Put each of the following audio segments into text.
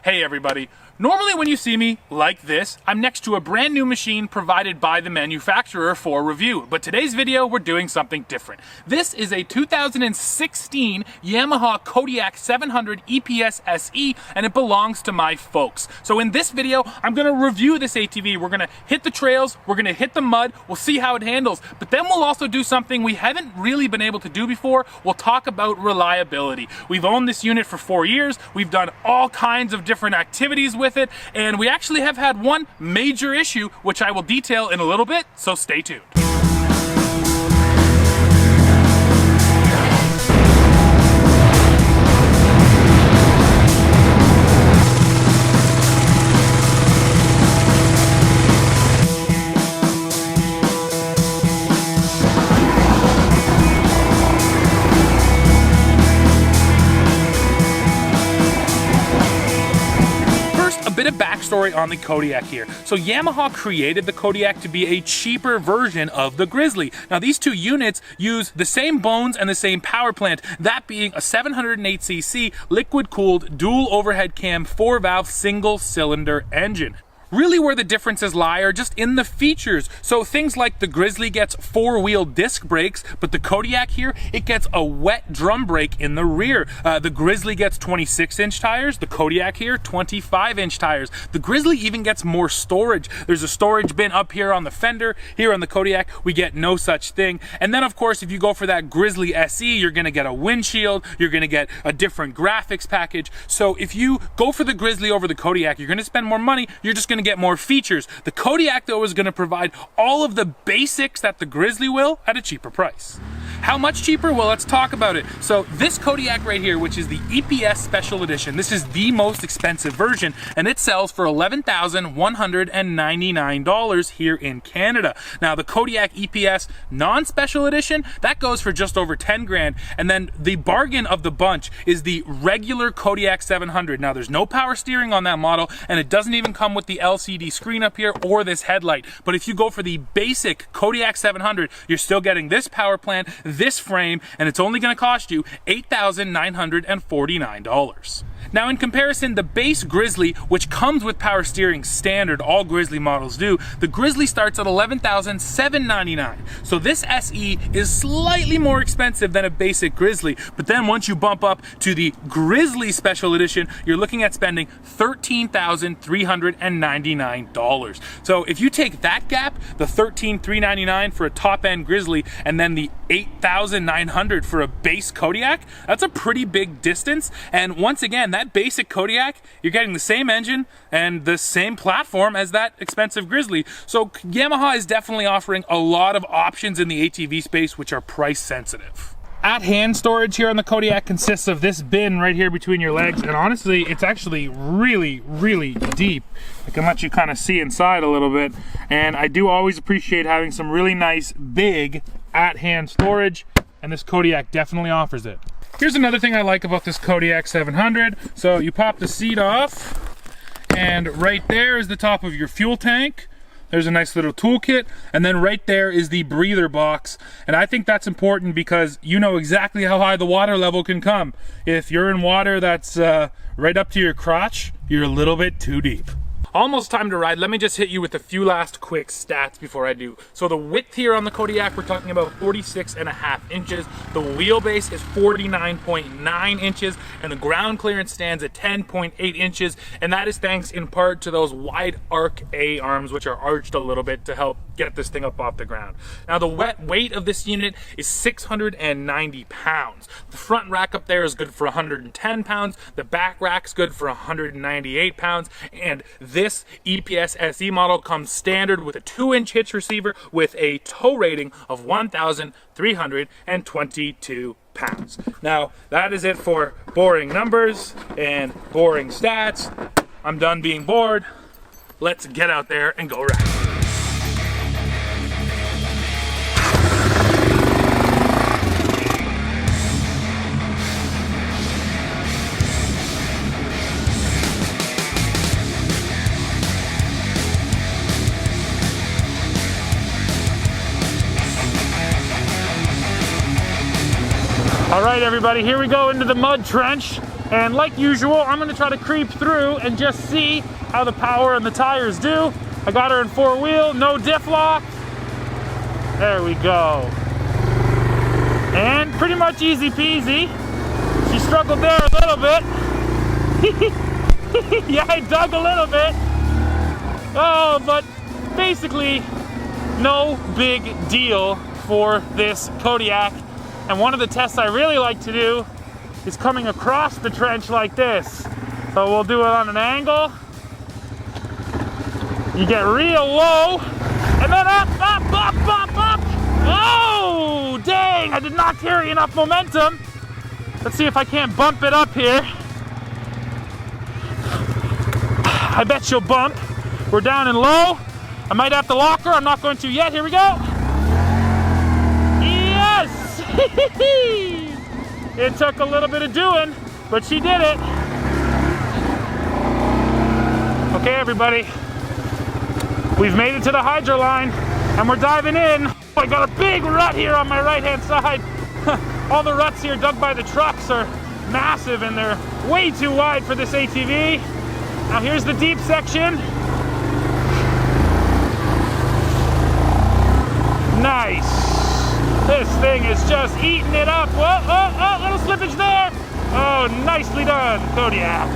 Hey everybody, normally when you see me like this, I'm next to a brand new machine provided by the manufacturer for review, but today's video we're doing something different. This is a 2016 Yamaha Kodiak 700 EPS SE and it belongs to my folks. So in this video, I'm gonna review this ATV. We're gonna hit the trails, we're gonna hit the mud, we'll see how it handles, but then we'll also do something we haven't really been able to do before. We'll talk about reliability. We've owned this unit for 4 years, we've done all kinds of different activities with it, and we actually have had one major issue, which I will detail in a little bit, so stay tuned. Bit of backstory on the Kodiak here. So Yamaha created the Kodiak to be a cheaper version of the Grizzly. Now these two units use the same bones and the same power plant, that being a 708cc liquid-cooled dual overhead cam 4-valve single-cylinder engine. Really where the differences lie are just in the features. So things like the Grizzly gets 4-wheel disc brakes, but the Kodiak here, it gets a wet drum brake in the rear. The Grizzly gets 26-inch tires, the Kodiak here, 25-inch tires. The Grizzly even gets more storage. There's a storage bin up here on the fender. Here on the Kodiak, we get no such thing. And then of course, if you go for that Grizzly SE, you're gonna get a windshield, you're gonna get a different graphics package. So if you go for the Grizzly over the Kodiak, you're gonna spend more money, you're just gonna get more features. The Kodiak though is going to provide all of the basics that the Grizzly will at a cheaper price. How much cheaper? Well, let's talk about it. So this Kodiak right here, which is the EPS Special Edition, this is the most expensive version, and it sells for $11,199 here in Canada. Now the Kodiak EPS non-special edition, that goes for just over 10 grand, and then the bargain of the bunch is the regular Kodiak 700. Now there's no power steering on that model, and it doesn't even come with the LCD screen up here or this headlight. But if you go for the basic Kodiak 700, you're still getting this power plant, this frame, and it's only going to cost you $8,949. Now in comparison, the base Grizzly, which comes with power steering standard, all Grizzly models do, the Grizzly starts at $11,799. So this SE is slightly more expensive than a basic Grizzly, but then once you bump up to the Grizzly Special Edition, you're looking at spending $13,399. So if you take that gap, the $13,399 for a top-end Grizzly, and then the $8,900 for a base Kodiak, that's a pretty big distance. And once again, that basic Kodiak, you're getting the same engine and the same platform as that expensive Grizzly. So Yamaha is definitely offering a lot of options in the ATV space which are price sensitive. At-hand storage here on the Kodiak consists of this bin right here between your legs, and honestly, it's actually really deep. I can let you kind of see inside a little bit, and I do always appreciate having some really nice, big at-hand storage, and this Kodiak definitely offers it. Here's another thing I like about this Kodiak 700. So you pop the seat off, and right there is the top of your fuel tank. There's a nice little toolkit, and then right there is the breather box. And I think that's important because you know exactly how high the water level can come. If you're in water that's right up to your crotch, you're a little bit too deep. Almost time to ride. Let me just hit you with a few last quick stats before I do. So the width here on the Kodiak, we're talking about 46.5 inches. The wheelbase is 49.9 inches, and the ground clearance stands at 10.8 inches. And that is thanks in part to those wide arc A arms, which are arched a little bit to help get this thing up off the ground. Now the weight of this unit is 690 pounds. The front rack up there is good for 110 pounds. The back rack's good for 198 pounds. And this EPS SE model comes standard with a 2-inch hitch receiver with a tow rating of 1,322 pounds. Now, that is it for boring numbers and boring stats. I'm done being bored. Let's get out there and go ride. All right, everybody, here we go into the mud trench. And like usual, I'm gonna try to creep through and just see how the power and the tires do. I got her in 4-wheel, no diff lock. There we go. And pretty much easy peasy. She struggled there a little bit. Yeah, I dug a little bit. Oh, but basically, no big deal for this Kodiak. And one of the tests I really like to do is coming across the trench like this. So we'll do it on an angle. You get real low, and then up, up, up, up, up. Oh, dang, I did not carry enough momentum. Let's see if I can't bump it up here. I bet she'll bump. We're down and low. I might have to lock her. I'm not going to yet. Here we go. Yes! It took a little bit of doing, but she did it. Okay, everybody. We've made it to the hydro line, and we're diving in. I got a big rut here on my right-hand side. All the ruts here dug by the trucks are massive, and they're way too wide for this ATV. Now here's the deep section. Nice. This thing is just eating it up. Whoa, oh, oh, little slippage there. Oh, nicely done, Kodiak.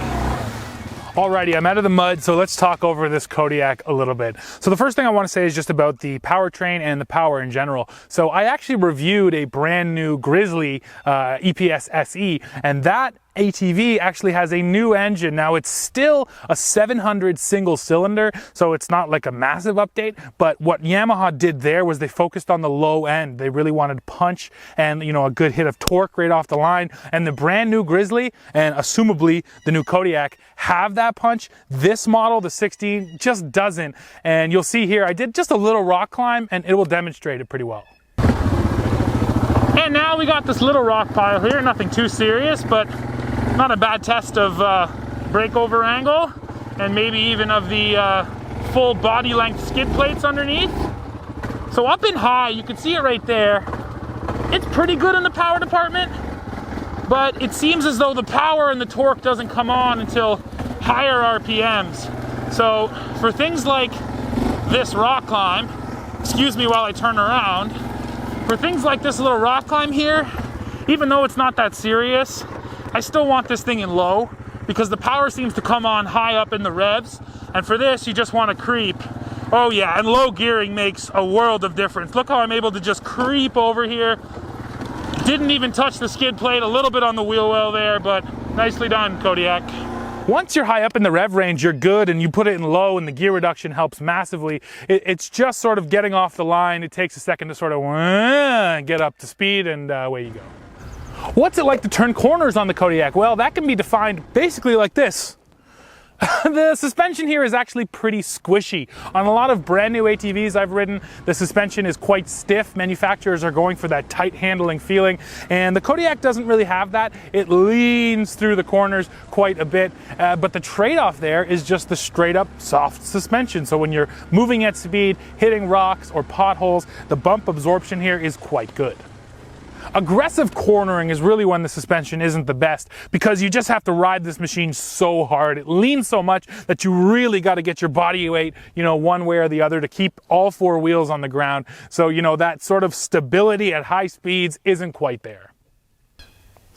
Alrighty, I'm out of the mud, so let's talk over this Kodiak a little bit. So the first thing I want to say is just about the powertrain and the power in general. So I actually reviewed a brand new Grizzly EPS SE, and that ATV actually has a new engine. Now it's still a 700 single cylinder, so it's not like a massive update, but what Yamaha did there was they focused on the low end. They really wanted punch and, you know, a good hit of torque right off the line. And the brand new Grizzly and assumably the new Kodiak have that punch. This model, the 16, just doesn't. And you'll see here, I did just a little rock climb and it will demonstrate it pretty well. And now we got this little rock pile here, nothing too serious, but not a bad test of breakover angle and maybe even of the full body length skid plates underneath. So up in high, you can see it right there. It's pretty good in the power department, but it seems as though the power and the torque doesn't come on until higher RPMs. So for things like this rock climb, excuse me while I turn around, for things like this little rock climb here, even though it's not that serious, I still want this thing in low because the power seems to come on high up in the revs. And for this, you just want to creep. Oh yeah, and low gearing makes a world of difference. Look how I'm able to just creep over here. Didn't even touch the skid plate, a little bit on the wheel well there, but nicely done, Kodiak. Once you're high up in the rev range, you're good, and you put it in low and the gear reduction helps massively. It's just sort of getting off the line. It takes a second to sort of get up to speed, and away you go. What's it like to turn corners on the Kodiak? Well, that can be defined basically like this. The suspension here is actually pretty squishy. On a lot of brand new ATVs I've ridden, the suspension is quite stiff. Manufacturers are going for that tight handling feeling, and the Kodiak doesn't really have that. It leans through the corners quite a bit, but the trade-off there is just the straight up soft suspension. So when you're moving at speed, hitting rocks or potholes, the bump absorption here is quite good. Aggressive cornering is really when the suspension isn't the best, because you just have to ride this machine so hard. It leans so much that you really got to get your body weight, you know, one way or the other to keep all four wheels on the ground. So, you know, that sort of stability at high speeds isn't quite there.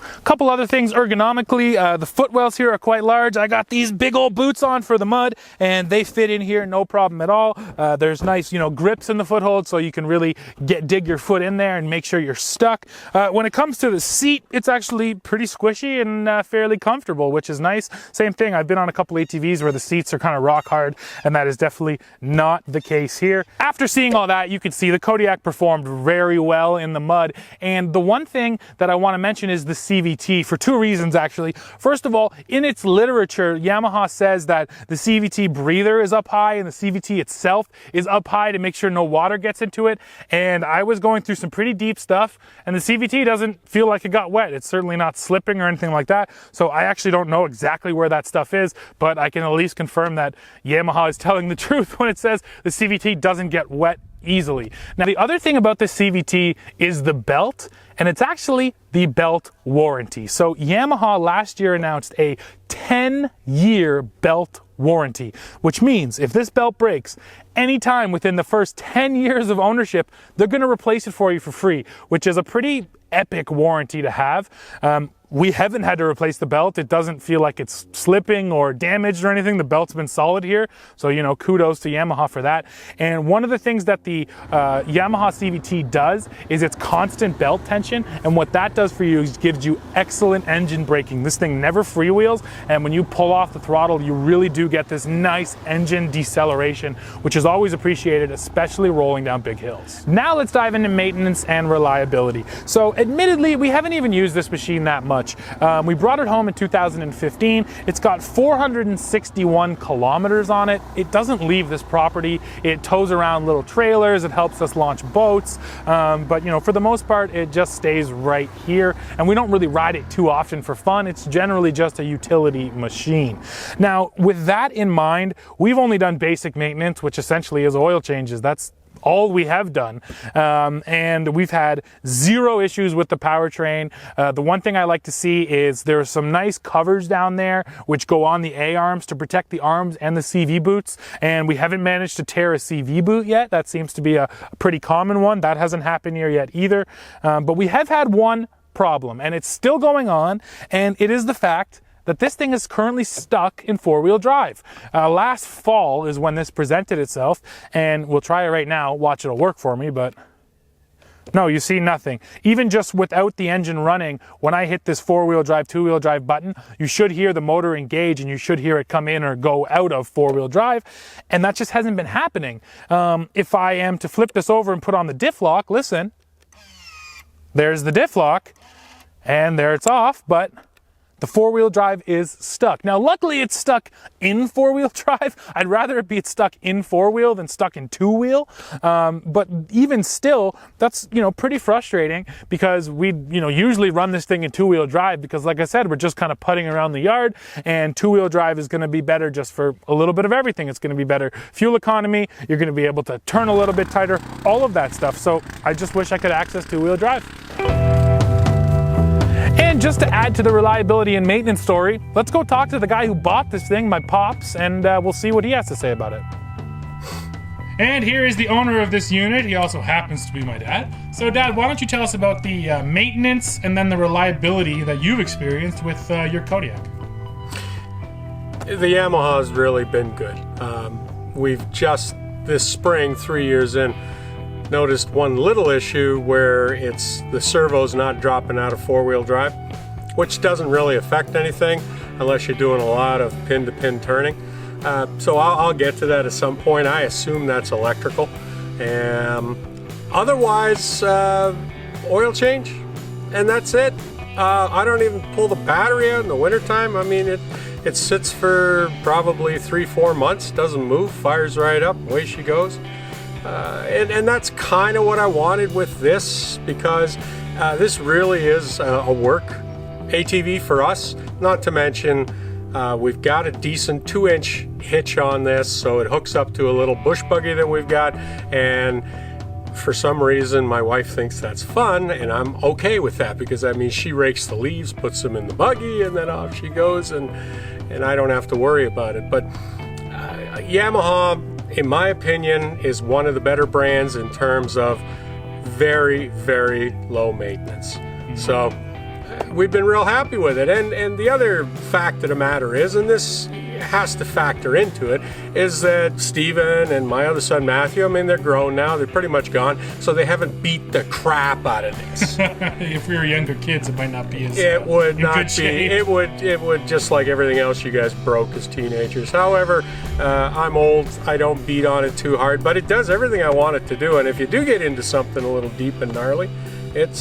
A couple other things ergonomically, the footwells here are quite large. I got these big old boots on for the mud, and they fit in here no problem at all. There's nice, you know, grips in the foothold, so you can really dig your foot in there and make sure you're stuck. When it comes to the seat, it's actually pretty squishy and fairly comfortable, which is nice. Same thing, I've been on a couple ATVs where the seats are kind of rock hard, and that is definitely not the case here. After seeing all that, you can see the Kodiak performed very well in the mud, and the one thing that I want to mention is the CVT for two reasons actually. First of all, in its literature, Yamaha says that the CVT breather is up high and the CVT itself is up high to make sure no water gets into it. And I was going through some pretty deep stuff and the CVT doesn't feel like it got wet. It's certainly not slipping or anything like that. So I actually don't know exactly where that stuff is, but I can at least confirm that Yamaha is telling the truth when it says the CVT doesn't get wet easily. Now, the other thing about this CVT is the belt, and it's actually the belt warranty. So Yamaha last year announced a 10-year belt warranty, which means if this belt breaks anytime within the first 10 years of ownership, they're going to replace it for you for free, which is a pretty epic warranty to have. We haven't had to replace the belt. It doesn't feel like it's slipping or damaged or anything. The belt's been solid here. So, you know, kudos to Yamaha for that. And one of the things that the Yamaha CVT does is it's constant belt tension. And what that does for you is gives you excellent engine braking. This thing never freewheels. And when you pull off the throttle, you really do get this nice engine deceleration, which is always appreciated, especially rolling down big hills. Now let's dive into maintenance and reliability. So admittedly, we haven't even used this machine that much. We brought it home in 2015. It's got 461 kilometers on it. It doesn't leave this property. It tows around little trailers. It helps us launch boats. But you know, for the most part, it just stays right here. And we don't really ride it too often for fun. It's generally just a utility machine. Now, with that in mind, we've only done basic maintenance, which essentially is oil changes. That's all we have done, and we've had zero issues with the powertrain. The one thing I like to see is there's some nice covers down there which go on the A-arms to protect the arms and the CV boots, and we haven't managed to tear a CV boot yet. That seems to be a pretty common one. That hasn't happened here yet either, but we have had one problem, and it's still going on, and it is the fact that this thing is currently stuck in four-wheel drive. Last fall is when this presented itself, and we'll try it right now. Watch, it'll work for me, but no, you see nothing. Even just without the engine running, when I hit this four-wheel drive, two-wheel drive button, you should hear the motor engage and you should hear it come in or go out of four-wheel drive, and that just hasn't been happening. If I am to flip this over and put on the diff lock, listen, there's the diff lock, and there it's off, but the four-wheel drive is stuck. Now, luckily it's stuck in four-wheel drive. I'd rather it be stuck in four-wheel than stuck in two-wheel. But even still, that's, you know, pretty frustrating because we, you know, usually run this thing in two-wheel drive because, like I said, we're just kind of putting around the yard, and two-wheel drive is going to be better just for a little bit of everything. It's going to be better fuel economy. You're going to be able to turn a little bit tighter, all of that stuff. So I just wish I could access two-wheel drive. And just to add to the reliability and maintenance story, let's go talk to the guy who bought this thing, my pops, and we'll see what he has to say about it. And here is the owner of this unit. He also happens to be my dad. So Dad, why don't you tell us about the maintenance and then the reliability that you've experienced with your Kodiak? The Yamaha's really been good. We've just, this spring, 3 years in, noticed one little issue where it's the servo's not dropping out of four-wheel drive, which doesn't really affect anything unless you're doing a lot of pin-to-pin turning. So I'll get to that at some point. I assume that's electrical. Otherwise, oil change, and that's it. I don't even pull the battery out in the wintertime. I mean, it sits for probably 3-4 months, doesn't move, fires right up, away she goes. And that's kind of what I wanted with this, because this really is a work ATV for us. Not to mention, we've got a decent 2-inch hitch on this, so it hooks up to a little bush buggy that we've got, and for some reason my wife thinks that's fun, and I'm okay with that, because that means she rakes the leaves, puts them in the buggy, and then off she goes, and I don't have to worry about it. But Yamaha, in my opinion, is one of the better brands in terms of very, very low maintenance. So we've been real happy with it. And the other fact of the matter is, and this has to factor into it, is that Steven and my other son Matthew, I mean, they're grown now, they're pretty much gone, so they haven't beat the crap out of this. If we were younger kids, it might not be as it would in not good be shape. it would just like everything else you guys broke as teenagers. However, I'm old, I don't beat on it too hard, but it does everything I want it to do. And if you do get into something a little deep and gnarly, it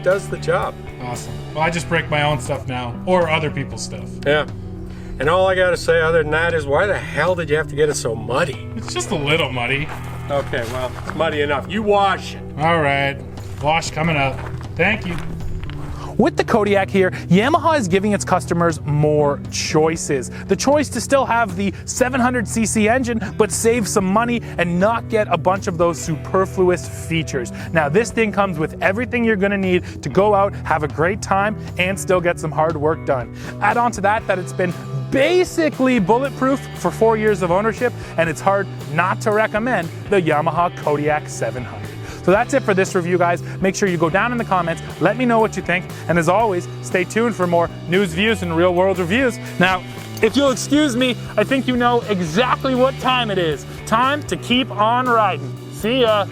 does the job. Awesome. Well, I just break my own stuff now, or other people's stuff. Yeah. And all I gotta say other than that is, why the hell did you have to get it so muddy? It's just a little muddy. Okay, well, it's muddy enough. You wash it. All right. Wash coming up. Thank you. With the Kodiak here, Yamaha is giving its customers more choices. The choice to still have the 700cc engine, but save some money and not get a bunch of those superfluous features. Now, this thing comes with everything you're gonna need to go out, have a great time, and still get some hard work done. Add on to that it's been basically bulletproof for 4 years of ownership, and it's hard not to recommend the Yamaha Kodiak 700. So that's it for this review, guys. Make sure you go down in the comments, let me know what you think, and as always, stay tuned for more news, views, and real world reviews. Now, if you'll excuse me, I think you know exactly what time it is. Time to keep on riding. See ya.